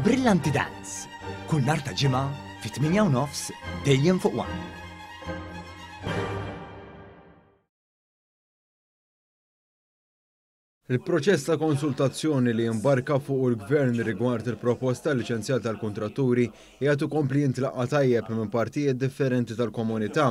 Brillanti Dance. Kull nhar ta' ġimgħa fi-8:30 dejjem fuq One. Il-proċess ta' konsultazzjoni li jimbarka fuq il-Gvern rigward il-proposta liċenzjat tal-kontratturi jgħatu kompli jintlaqqa tajjeb minn partijiet differenti tal-komunità.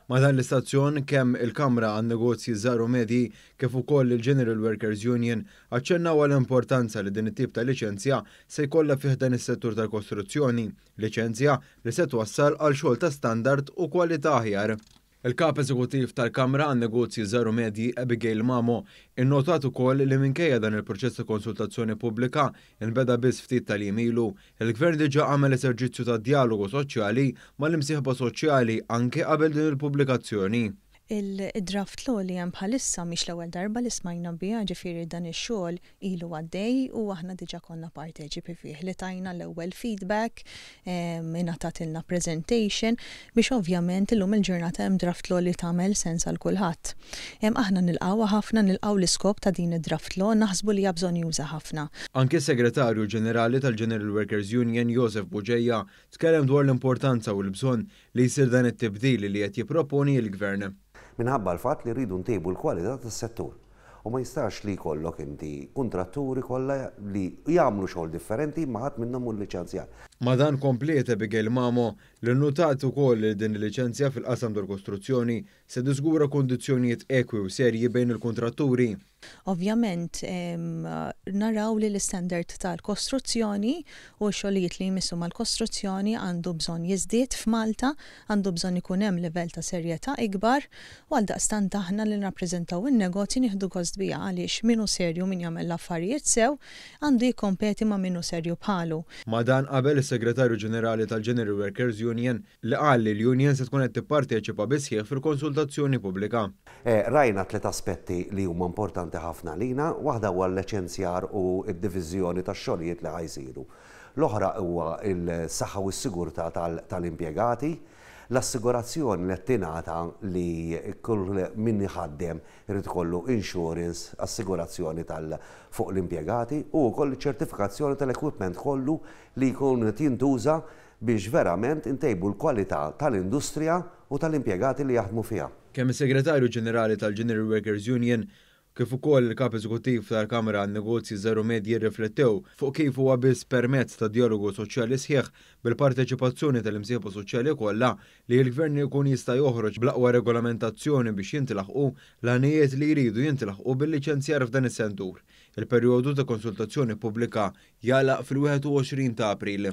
Ma dan l-istazzjon kemm il-Kamra għan negozji żgħar u medji kif ukoll il-General Workers Union aċċennaw għall-importanza li din it-tip ta' liċenzja se jkollha fih dan is-settur tal-kostruzzjoni, liċenzja li se twassal għal xogħol ta' standard u kwalità aħjar. Il-kap eżekuttiv tal-Kamra għan negozji żgħar u medji Abigail Mamo innotat ukoll li minkejja dan il-proċess ta' konsultazzjoni pubblika inbeda biss ftit tal-jiem ilu, il-Gvern diġà għamel eżerċizzju ta' dialogu soċjali mal-imsieħba soċjali anke qabel din il-pubblikazzjoni. Il-draft law li hemm bħalissa mhix l-ewwel darba li smajna biha, ġifieri dan ix-xogħol ilu għaddej u aħna diġà konna parteċipi fih li tajna l-ewwel feedback, ingħatatilna presentation biex ovvjament illum il-ġurnata hemm draft law li tagħmel sens għal kulħadd. Aħna nilqgħuha ħafna, nilqgħu l-iskop ta' din id-draft law, naħsbu li hija bżonn juża ħafna. Anke s-Segretarju Ġenerali tal-General Workers Union Joseph Buġejja tkellem dwar l-importanza u l-bżonn li jsir dan it-tibdil li qed jipproponi l-Gvern. Minħabba l-fatt li rridu ntejbu l-kwalità tas-settur. U ma jistax li jkollok inti kontratturi kollha li jagħmlu xogħol differenti ma ħadd minnhom hu l-liċenzjat. Ma dan komplet Abigail Mamo li nnutat ukoll li din il-liċenzja fil-qasam tal-kostruzzjoni se tiżgura kondizzjonijiet ekwi u serji bejn il-kontratturi. Ovvjament naraw li l-istandard tal-kostruzzjoni u x-xogħlijiet li jmissu mal-kostruzzjoni għandu bżonn jiżdied f'Malta, għandu bżonn ikun hemm livell ta' serjetà ikbar u għaldaqstant aħna li nappreżentaw in-negozji nieħdu gost biha għaliex minnu serju min jagħmel l-affarijiet sew għandu jikkompeti ma' minnu serju bħalu. Ma dan qabel is-Segretarju Ġenerali tal-General Workers Union li qal li l-Union se tkun qed tipparteċipa bisħieħ fil-konsultazzjoni pubblika. Rajna tliet aspetti li huma importanti ħafna lina, waħda huwa l-liċenzjar u d-diviżjoni tax-xogħlijiet li ħajsiru. L-oħra huwa l-saħħa u s-sigurtà tal-impjegati, l-assigurazzjoni li tingħata li kull min iħaddem irid ikollu insurance, assigurazzjoni fuq l-impjegati u wkoll ċertifikazzjoni tal-equipment kollu li jkun jintuża biex verament intejbu l-kwalità tal-industrija u tal-impjegati li jaħdmu fiha. Kemm is-Segretarju Ġenerali tal-General Workers Union kif ukoll il-Kap Eżekuttiv tal-Kamra għan negozji żgħar u medji rriflettew fuq kif huwa biss permezz ta' dialogu soċjali sħiħ bil-parteċipazzjoni tal-imsieħba soċjali kollha li l-Gvern jkun jista' joħroġ bl-aqwa regolamentazzjoni biex jintilħqu l-għanijiet li jridu jintilħqu bil-liċenzjar f'dan is-settur. Il-perjodu ta' konsultazzjoni pubblika jagħlaq fil-21 ta' April.